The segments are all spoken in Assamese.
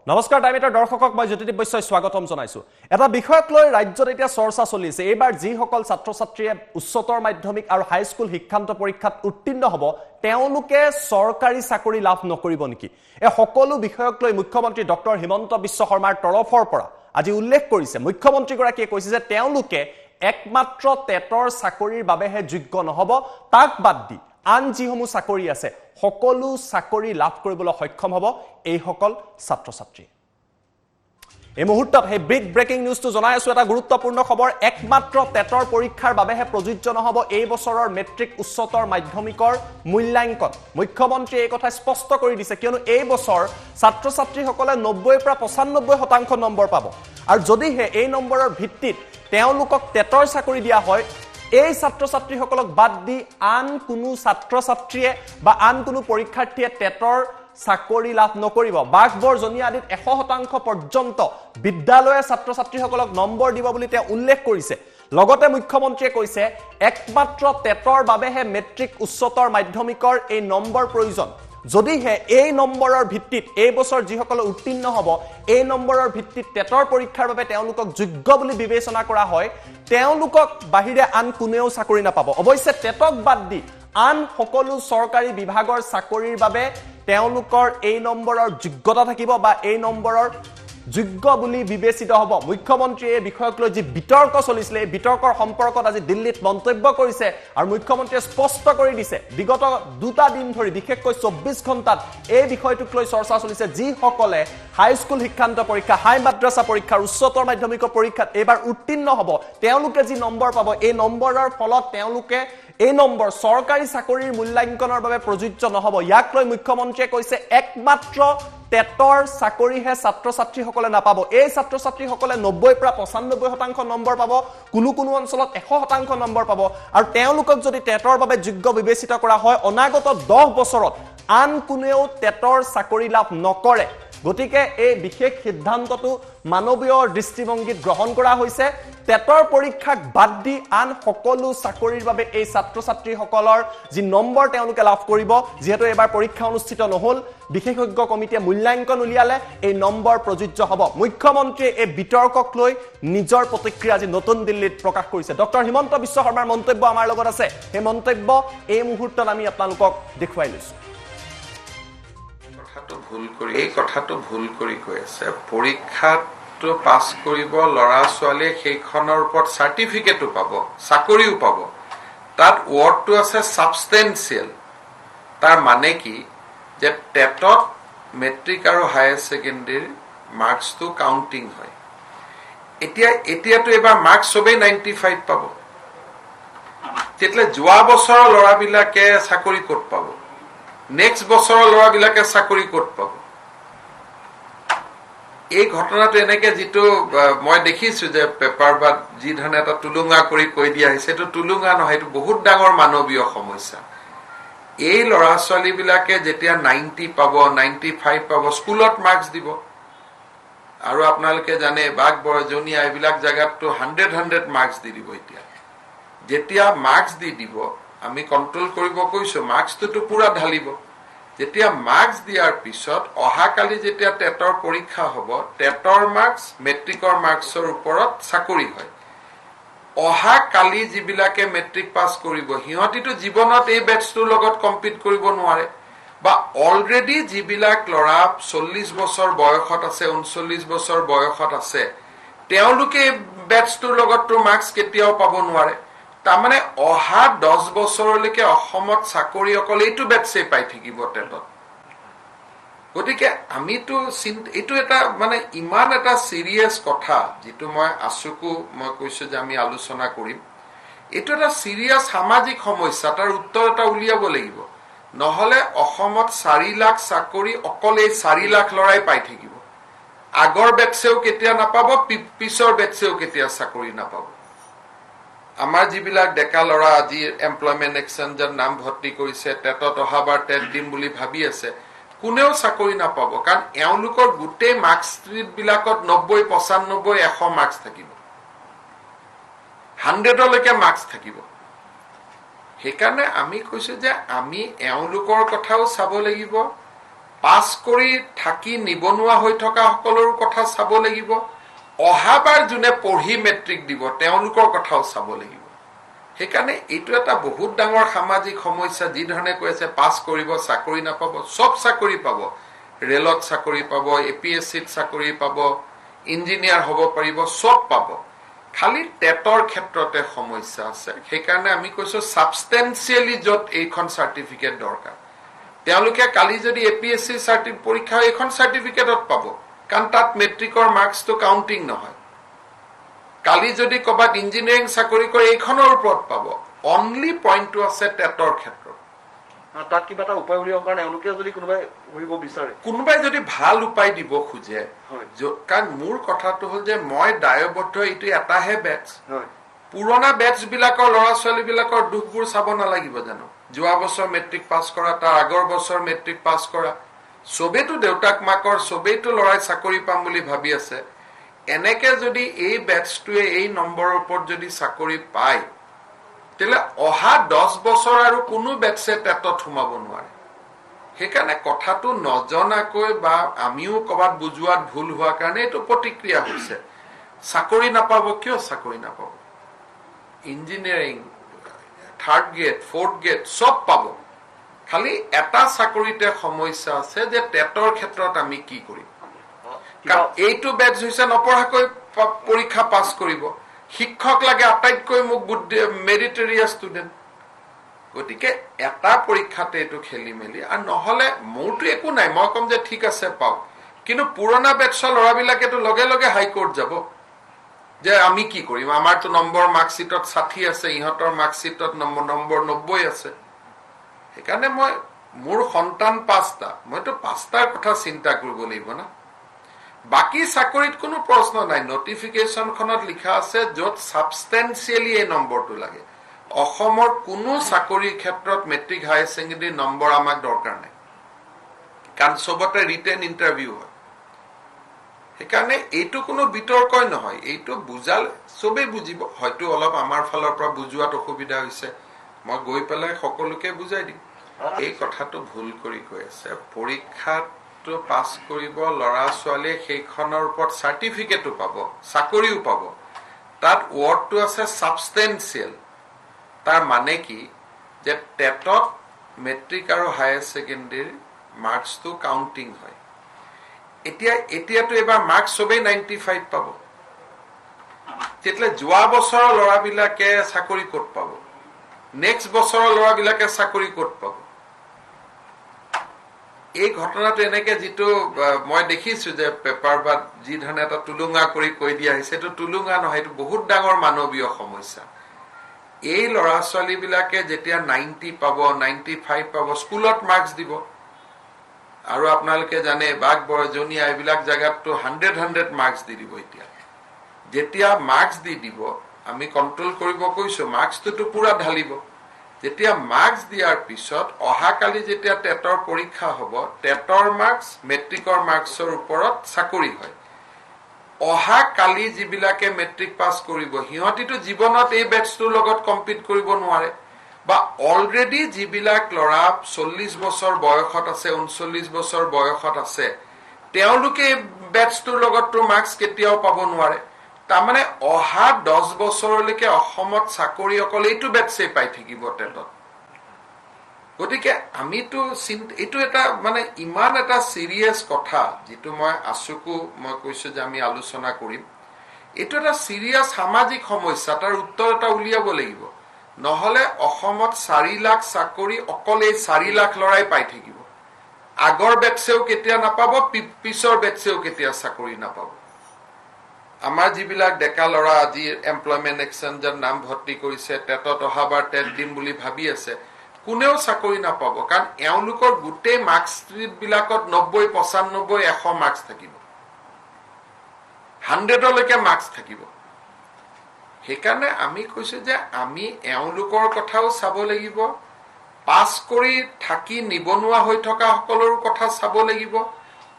নমস্কাৰ টাইমেটাৰ দৰ্শকক মই জ্যোতিদীপ বৈশ্যই স্বাগতম জনাইছো এটা বিষয়ক লৈ ৰাজ্যত এতিয়া চৰ্চা চলি আছে এইবাৰ যিসকল ছাত্ৰ ছাত্ৰীয়ে উচ্চতৰ মাধ্যমিক আৰু হাইস্কুল শিক্ষান্ত পৰীক্ষাত উত্তীৰ্ণ হ'ব তেওঁলোকে চৰকাৰী চাকৰি লাভ নকৰিব নেকি এই সকলো বিষয়ক লৈ মুখ্যমন্ত্ৰী ডক্টৰ হিমন্ত বিশ্ব শৰ্মাৰ তৰফৰ পৰা আজি উল্লেখ কৰিছে মুখ্যমন্ত্ৰী গৰাকীয়ে কৈছে যে তেওঁলোকে একমাত্ৰ টেটৰ চাকৰিৰ বাবেহে যোগ্য নহব তাক বাদ দি আন যিসমূহ চাকৰি আছে সকলো চাকৰি লাভ কৰিবলৈ সক্ষম হ'ব এই সকল ছাত্ৰ ছাত্ৰী এই মুহূৰ্তত হে বিগ ব্ৰেকিং নিউজটো জনাই আছো এটা গুৰুত্বপূৰ্ণ খবৰ একমাত্ৰ টেটৰ পৰীক্ষাৰ বাবেহে প্ৰযোজ্য নহব এই বছৰৰ মেট্ৰিক উচ্চতৰ মাধ্যমিকৰ মূল্যাংকন মুখ্যমন্ত্ৰীয়ে এই কথা স্পষ্ট কৰি দিছে কিয়নো এই বছৰ ছাত্ৰ ছাত্ৰীসকলে 90 পৰা 95% নম্বৰ পাব আৰু যদিহে এই নম্বৰৰ ভিত্তিত তেওঁলোকক টেটৰ চাকৰি দিয়া হয় এই ছাত্ৰ ছাত্ৰীসকলক বাদ দি আন কোনো ছাত্ৰ ছাত্ৰীয়ে বা আন কোনো পৰীক্ষাৰ্থীয়ে টেটৰ চাকৰি লাভ নকৰিব বাগবৰ জনি আদিত 100% পৰ্যন্ত বিদ্যালয়ৰ ছাত্ৰ ছাত্ৰীসকলক নম্বৰ দিব বুলি তেওঁ উল্লেখ কৰিছে লগতে মুখ্যমন্ত্ৰীয়ে কৈছে একমাত্ৰ টেটৰ বাবেহে মেট্ৰিক উচ্চতৰ মাধ্যমিকৰ এই নম্বৰ প্ৰয়োজন যদিহে এই নম্বৰৰ ভিত্তিত এই বছৰ যিসকল উত্তীৰ্ণ হ'ব এই নম্বৰৰ ভিত্তিত টেটৰ পৰীক্ষাৰ বাবে তেওঁলোকক যোগ্য বুলি বিবেচনা কৰা হয় তেওঁলোকক বাহিৰে আন কোনেও চাকৰি নাপাব অৱশ্যে টেটক বাদ দি আন সকলো চৰকাৰী বিভাগৰ চাকৰিৰ বাবে তেওঁলোকৰ এই নম্বৰৰ যোগ্যতা থাকিব বা এই নম্বৰৰ যোগ্য বুলি বিবেচিত হ'ব মুখ্যমন্ত্ৰীয়ে এই বিষয়ক লৈ যি বিতৰ্ক চলিছিল এই বিতৰ্কৰ সম্পৰ্কত আজি দিল্লীত মন্তব্য কৰিছে আৰু মুখ্যমন্ত্ৰীয়ে স্পষ্ট কৰি দিছে বিগত দুটা দিন ধৰি বিশেষকৈ 24 ঘণ্টাত এই বিষয়টোক লৈ চৰ্চা চলিছে যিসকলে হাইস্কুল শিক্ষান্ত পৰীক্ষা হাই মাদ্ৰাসা পৰীক্ষাৰ উচ্চতৰ মাধ্যমিকৰ পৰীক্ষাত এবাৰ উত্তীৰ্ণ হ'ব তেওঁলোকে যি নম্বৰ পাব এই নম্বৰৰ ফলত তেওঁলোকে এই নম্বৰ চৰকাৰী চাকৰিৰ মূল্যাংকনৰ বাবে প্ৰযোজ্য নহব ইয়াক লৈ মুখ্যমন্ত্ৰীয়ে কৈছে একমাত্ৰ টেটৰ চাকৰিহে ছাত্ৰ ছাত্ৰীসকলে নাপাব এই ছাত্ৰ ছাত্ৰীসকলে 90 পৰা 95% নম্বৰ পাব কোনো অঞ্চলত 100% নম্বৰ পাব আৰু তেওঁলোকক যদি টেটৰ বাবে যোগ্য বিবেচিত কৰা হয় অনাগত 10 বছৰত আন কোনেও টেটৰ চাকৰি লাভ নকৰে গতিকে এই বিশেষ সিদ্ধান্তটো মানৱীয় দৃষ্টিভংগীত গ্ৰহণ কৰা হৈছে টেটৰ পৰীক্ষাক বাদ দি আন সকলো চাকৰিৰ বাবে এই ছাত্ৰ ছাত্ৰীসকলৰ যি নম্বৰ তেওঁলোকে লাভ কৰিব যেহেতু এবাৰ পৰীক্ষা অনুষ্ঠিত নহল বিশেষজ্ঞ কমিটিয়ে মূল্যাংকন উলিয়ালে এই নম্বৰ প্ৰযোজ্য হ'ব মুখ্যমন্ত্ৰীয়ে এই বিতৰ্কক লৈ নিজৰ প্ৰতিক্ৰিয়া আজি নতুন দিল্লীত প্ৰকাশ কৰিছে ডক্টৰ হিমন্ত বিশ্ব শৰ্মাৰ মন্তব্য আমাৰ লগত আছে এই মন্তব্য এই মুহূৰ্তত আমি আপোনালোকক দেখুৱাই লৈছো কথাটো ভুল কৰি কৈ আছে পৰীক্ষাত পাছ কৰিব লৰা ছোৱালীয়ে সেইখনৰ ওপৰত চাৰ্টিফিকেটো পাব চাকৰিও পাব তাত ৱৰ্ডটো আছে সাবষ্টেনচিয়েল তাৰ মানে কি যে টেটত মেট্ৰিক আৰু হায়াৰ সেকেন্ডাৰী মাৰ্কসটো কাউন্টিং হয় এতিয়াটো এবাৰ মাৰ্কস সবেই 95 পাব তেতিয়ালে যোৱা বছৰৰ লৰাবিলাকে চাকৰি ক'ত পাব নেক্সট বছৰৰ লৰাবিলাকে চাকৰি ক'ত পাব এই ঘটনাটো এনেকে যেটো মই দেখিছো যে পেপাৰ বা যি ধৰণে এটা তুলুঙা কৰি কৈ দিয়া হৈছে এটো তুলুঙা নহয় এটো বহুত ডাঙৰ মানৱীয় সমস্যা এই লৰা ছোৱালী বিলাকে যেতিয়া 90 পাব 95 পাব স্কুলত মাৰ্কস দিব আৰু আপোনালোকে জানে বাগ বৰজনীয়া এইবিলাক জায়গাটো 100 মাৰ্কস দি দিব যেতিয়া মাৰ্কস দি দিব আমি কন্ট্ৰোল কৰিব কৈছো মাৰ্কসটো পুৰা ঢালিব যেতিয়া মাৰ্কস দিয়াৰ পিছত অহাকালি যেতিয়া টেটৰ পৰীক্ষা হ'ব টেটৰ মাৰ্কস মেট্ৰিকৰ মাৰ্কসৰ ওপৰত চাকৰি হয় অহাকালি যিবিলাকে মেট্ৰিক পাছ কৰিব হিয়তিটো জীৱনত এই বেটছটোৰ লগত কম্পিট কৰিব নোৱাৰে বা অলৰেডি যিবিলাক লৰা 40 বছৰ বয়সত আছে 39 বছৰ বয়সত আছে তেওঁলোকে বেটছটোৰ লগতটো মাৰ্কস কেতিয়াও পাব নোৱাৰে তাৰমানে অহা 10 বছৰলৈকে অসমত চাকৰি অকল এইটো বেটছে পাই থাকিব টেটত গতিকে আমিতো এইটো এটা মানে ইমান এটা সিৰিয়াস কথা যেটো মই আছুকু মই কৈছো যে আমি আলোচনা কৰিম এইটো এটা সিৰিয়াস সামাজিক সমস্যা তাৰ উত্তৰ এটা উলিয়াব লাগিব নহলে অসমত 4 লাখ চাকৰি অকল এই 4 লাখ লৰাই পাই থাকিব আগৰ বেটছেও কেতিয়া নাপাব পিছৰ বেটছেও কেতিয়া চাকৰি নাপাব আমাৰ যিবিলাক ডেকা লৰা আজি এমপ্লয়মেন্ট এক্সচেঞ্জৰ নাম ভৰ্তি কৰিছে টেটত অহাবাৰ টেট দিম বুলি ভাবি আছে কোনেও চাকৰি নাপাব কাৰণ এওঁলোকৰ গুটে মাৰ্কস বিলাকত 90 95 100 মাৰ্কস থাকিব 100 লৈকে মাৰ্কস থাকিব সেইকাৰণে আমি কৈছো যে আমি এওঁলোকৰ কথাও চাব লাগিব পাছ কৰি থাকি নিবনুৱা হৈ থকা সকলৰ কথা চাব লাগিব অহাবাৰ যোনে পঢ়ি মেট্ৰিক দিব তেওঁলোকৰ কথাও চাব লাগিব সেইকাৰণে এইটো এটা বহুত ডাঙৰ সামাজিক সমস্যা যি ধৰণে কৈ আছে পাছ কৰিব চাকৰি নাপাব সব চাকৰি পাব ৰেলত চাকৰি পাব এপিএছচিত চাকৰি পাব ইঞ্জিনিয়াৰ হ'ব পাৰিব সব পাব খালি টেটৰ ক্ষেত্ৰতে সমস্যা আছে সেইকাৰণে আমি কৈছো সাবস্টেন্সিয়েলি যত এইখন সাৰ্টিফিকেট দৰকাৰ তেওঁলোকে কালি যদি এপিএছচি পৰীক্ষা এইখন সাৰ্টিফিকেটত পাব কাৰণ তাত মেট্ৰিকৰ মাৰ্কছটো কাউন্টিং নহয় কালি যদি কবাত ইঞ্জিনিয়াৰিং চাকৰি কৰে এইখনৰ ওপৰত পাব অনলি পইণ্টটো আছে টেটৰ ক্ষেত্ৰত তাত কিবা এটা উপায় উলিয়াবৰ কাৰণে এওঁলোকে যদি কোনোবাই কৰিব বিচাৰে কোনোবাই যদি ভাল উপায় দিব খোজে কাৰণ মোৰ কথাটো হ'ল যে মই দায়বদ্ধ এইটো এটাহে বেটছ পুৰণা বেটছ বিলাকৰ ল'ৰা ছোৱালী বিলাকৰ দুখবোৰ চাব নালাগিব জানো যোৱা বছৰ মেট্ৰিক পাছ কৰা তাৰ আগৰ বছৰ মেট্ৰিক পাছ কৰা সবেতো দেউতাক মাকৰ সবেইতো ল'ৰাই চাকৰি পাম বুলি ভাবি আছে এনেকে যদি এই বেটছটোৱে এই নম্বৰৰ ওপৰত যদি চাকৰি পায় তেলে অহা 10 বছৰ আৰু কোনো বেটছে টেটত সোমাব নোৱাৰে সেইকাৰণে কথাটো নজনাকৈ বা আমিও কবাত বুজোৱাত ভুল হোৱাৰ কাৰণে এইটো প্ৰতিক্ৰিয়া হৈছে চাকৰি নাপাব কিয় চাকৰি নাপাব engineering third grade fourth grade সব পাব খালি এটা চাকৰিতে সমস্যা আছে যে টেটৰ ক্ষেত্ৰত আমি কি কৰিম কাৰণ এইটো বেটছ হৈছে নপঢ়াকৈ পৰীক্ষা পাছ কৰিব শিক্ষক লাগে আটাইতকৈ মোক মেৰিটৰিয়া ষ্টুডেণ্ট গতিকে এটা পৰীক্ষাতে এইটো খেলি মেলি আৰু নহলে মোৰতো একো নাই মই কম যে ঠিক আছে পাও কিন্তু পুৰণা বেটছৰ ল'ৰাবিলাকেতো লগে লগে হাইকোৰ্ট যাব যে আমি কি কৰিম আমাৰতো নম্বৰ মাৰ্কশ্বিটত 60 আছে ইহঁতৰ মাৰ্কশ্বিটত নম্বৰ 90 আছে সেইকাৰণে মই মোৰ সন্তান 5টা মইতো 5টাৰ কথা চিন্তা কৰিব লাগিব না বাকি চাকৰিত কোনো প্ৰশ্ন নাই নটিফিকেশনখনত লিখা আছে যত সাবস্টেন্সিয়েলি এই নম্বৰটো লাগে অসমৰ কোনো চাকৰিৰ ক্ষেত্ৰত মেট্ৰিক হাই সেকেন্ডাৰী নম্বৰ আমাক দৰকাৰ নাই কাৰণ সবতে ৰিটেন ইন্টাৰভিউ হয় সেইকাৰণে এইটো কোনো বিতৰ্কই নহয় এইটো বুজাল সবে বুজিব হয়তো অলপ আমাৰ ফালৰ পৰা বুজোৱাত অসুবিধা হৈছে মই গৈ পেলাই সকলোকে বুজাই দিম এই কথাটো ভুল কৰি কৈ আছে পৰীক্ষাত পাছ কৰিব লৰা ছোৱালীয়ে সেইখনৰ ওপৰত সাৰ্টিফিকেটো পাব চাকৰিও পাব তাত ওয়াৰ্ডটো আছে সাবস্টেন্সিয়েল তাৰ মানে কি যে টেটত মেট্ৰিক আৰু হায়াৰ সেকেন্ডাৰী মাৰ্কছটো কাউন্টিং হয় এতিয়াতো এবাৰ মাৰ্কছ সবেই 95 পাব তেতিয়া যোৱা বছৰৰ ল'ৰাবিলাকে চাকৰি ক'ত পাব নেক্সট বছৰৰ ল'ৰাবিলাকে চাকৰি ক'ত পাব এই ঘটনাটো এনেকে যেটো মই দেখিছো যে পেপাৰ বা যি ধৰণে এটা তুলুঙা কৰি কৈ দিয়া হৈছে এটো তুলুঙা নহয় এটো বহুত ডাঙৰ মানৱীয় সমস্যা এই ল'ৰা ছোৱালী বিলাকে যেতিয়া 90 পাব 95 পাব স্কুলত মাৰ্কছ দিব আৰু আপোনালোকে জানে বাগ বৰজনীয়া এইবিলাক জায়গাতো 100 মাৰ্কছ দি দিব যেতিয়া মাৰ্কছ দি দিব আমি কন্ট্ৰোল কৰিব কৈছো মাৰ্কছটো পুৰা ঢালিব যেতিয়া মাৰ্কছ দিয়াৰ পিছত অহাকালি যেতিয়া টেটৰ পৰীক্ষা হ'ব টেটৰ মাৰ্কছ মেট্ৰিকৰ মাৰ্কছৰ ওপৰত চাকৰি হয় অহাকালি যিবিলাকে মেট্ৰিক পাছ কৰিব হিহঁতিটো জীৱনত এই বেটছটোৰ লগত কম্পিট কৰিব নোৱাৰে বা অলৰেডি যিবিলাক ল'ৰা 40 বছৰ বয়সত আছে 39 বছৰ বয়সত আছে তেওঁলোকে বেটছটোৰ লগতটো মাৰ্কছ কেতিয়াও পাব নোৱাৰে তাৰমানে অহা 10 বছৰলৈকে অসমত চাকৰি অকল এইটো বেটছে পাই থাকিব টেটত গতিকে আমিতো এইটো এটা মানে ইমান এটা সিৰিয়াস কথা যেটো মই আছুকো মই কৈছো যে আমি আলোচনা কৰিম এইটো এটা সিৰিয়াস সামাজিক সমস্যা তাৰ উত্তৰ এটা উলিয়াব লাগিব নহলে অসমত 4 লাখ চাকৰি অকল এই 4 লাখ লৰাই পাই থাকিব আগৰ বেটছেও কেতিয়া নাপাব পিছৰ বেটছেও কেতিয়া চাকৰি নাপাব আমাৰ যিবিলাক ডেকা লৰা আজি এমপ্লয়মেন্ট এক্সচেঞ্জৰ নাম ভৰ্তি কৰিছে টেটত অহাবাৰ টেট দিম বুলি ভাবি আছে কোনেও চাকৰি নাপাব কাৰণ এওঁলোকৰ গুটে মাৰ্কশ্বিট বিলাকত 90 95 100 মাৰ্কছ থাকিব 100 লৈকে মাৰ্কছ থাকিব সেইকাৰণে আমি কৈছো যে আমি এওঁলোকৰ কথাও চাব লাগিব পাছ কৰি থাকি নিবনুৱা হৈ থকা সকলৰ কথা চাব লাগিব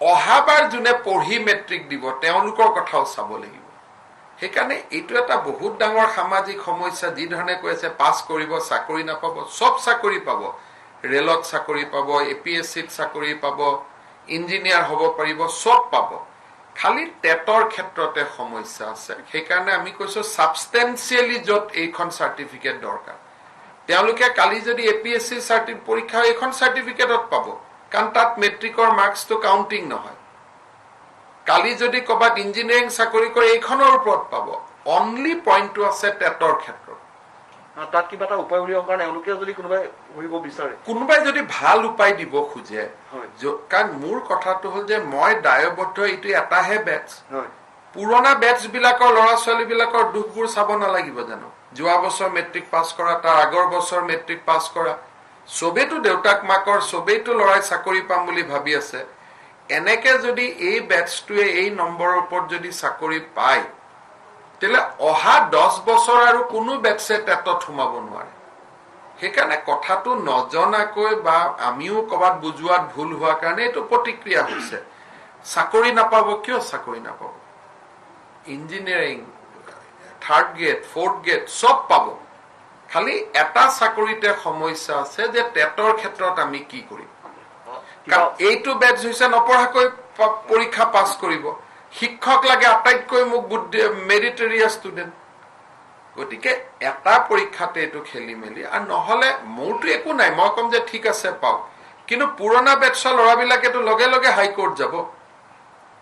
অহাবাৰ যোনে পঢ়ি মেট্ৰিক দিব তেওঁলোকৰ কথাও চাব লাগিব সেইকাৰণে এইটো এটা বহুত ডাঙৰ সামাজিক সমস্যা যি ধৰণে কৈ আছে পাছ কৰিব চাকৰি নাপাব সব চাকৰি পাব ৰেলত চাকৰি পাব এপিএছচিত চাকৰি পাব ইঞ্জিনিয়াৰ হ'ব পাৰিব, চব পাব। খালি টেটৰ ক্ষেত্ৰতে সমস্যা আছে। সেইকাৰণে আমি কৈছো সাবষ্টেন্সিয়েলি য'ত এইখন চাৰ্টিফিকেট দৰকাৰ, তেওঁলোকে কালি যদি APSC পৰীক্ষা এইখন চাৰ্টিফিকেটত পাব, কাৰণ তাত মেট্ৰিকৰ মাৰ্কছটো কাউণ্টিং নহয়। কালি যদি ক'ৰবাত ইঞ্জিনিয়াৰিং চাকৰি কৰে এইখনৰ ওপৰত পাব। অনলি পইণ্টটো আছে টেটৰ ক্ষেত্ৰত। তাত কিবা এটা উপায় উলিয়াবৰ কাৰণে এওঁলোকে যদি কোনোবাই কৰিব বিচাৰে, কোনোবাই যদি ভাল উপায় দিব খোজে, হয়। কাৰণ মোৰ কথাটো হ'ল যে মই দায়বদ্ধ, এইটো এটাহে বেটছ। হয়। পুৰণা বেটছ বিলাকৰ ল'ৰা ছোৱালী বিলাকৰ দুখবোৰ চাব নালাগিব জানো? যোৱা বছৰ মেট্ৰিক পাছ কৰা, তাৰ আগৰ বছৰ মেট্ৰিক পাছ কৰা, চবেইতো দেউতাক মাকৰ চবেইতো ল'ৰাই চাকৰি পাম বুলি ভাবি আছে। এনেকে যদি এই বেটছটোৱে এই নম্বৰৰ ওপৰত যদি চাকৰি পায়, তেতিয়াহ'লে অহা 10 বছৰ আৰু কোনো বেটছে টেটত সোমাব নোৱাৰে। সেইকাৰণে কথাটো নজনাকৈ বা আমিও ক'ৰবাত বুজোৱাত ভুল হোৱাৰ কাৰণে এইটো প্ৰতিক্ৰিয়া হৈছে। চাকৰি নাপাব, কিয় চাকৰি নাপাব? Engineering, 3rd grade, 4th grade চব পাব। খালি এটা চাকৰিতে সমস্যা আছে যে টেটৰ ক্ষেত্ৰত আমি কি কৰিম। এইটো বেটছ হৈছে নপঢ়াকৈ পৰীক্ষা পাছ কৰিব। শিক্ষক লাগে আটাইতকৈ মোক মেৰিটৰিয়াছ ষ্টুডেণ্ট। গতিকে এটা পৰীক্ষাতে এইটো খেলি মেলি, আৰু নহ'লে মোৰতো একো নাই, মই ক'ম যে ঠিক আছে পাওক। কিন্তু পুৰণা বেটছৰ ল'ৰাবিলাকেতো লগে লগে হাইকোৰ্ট যাব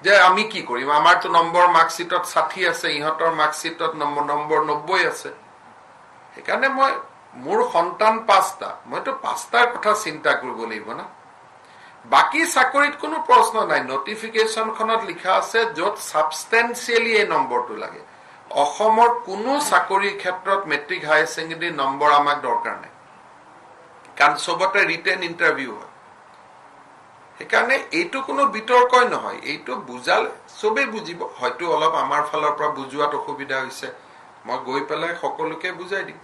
যে আমি কি কৰিম, আমাৰতো নম্বৰ মাৰ্কশ্বিটত 60 আছে, ইহঁতৰ মাৰ্কশ্বিটত নম্বৰ 90 আছে। সেইকাৰণে মোৰ সন্তান 5টা, মইতো 5টাৰ কথা চিন্তা কৰিব লাগিব না। বাকী চাকৰিত কোনো প্ৰশ্ন নাই, নটিফিকেশ্যনখনত লিখা আছে য'ত সাবষ্টেন্সিয়েলি এই নম্বৰটো লাগে। অসমৰ কোনো চাকৰিৰ ক্ষেত্ৰত মেট্ৰিক হায়াৰ ছেকেণ্ডেৰী নম্বৰ আমাক দৰকাৰ নাই, কাৰণ চবতে ৰিটেন ইণ্টাৰভিউ হয়। সেইকাৰণে এইটো কোনো বিতৰ্কই নহয়, এইটো বুজালে চবেই বুজিব। হয়তো অলপ আমাৰ ফালৰ পৰা বুজোৱাত অসুবিধা হৈছে, মই গৈ পেলাই সকলোকে বুজাই দিম।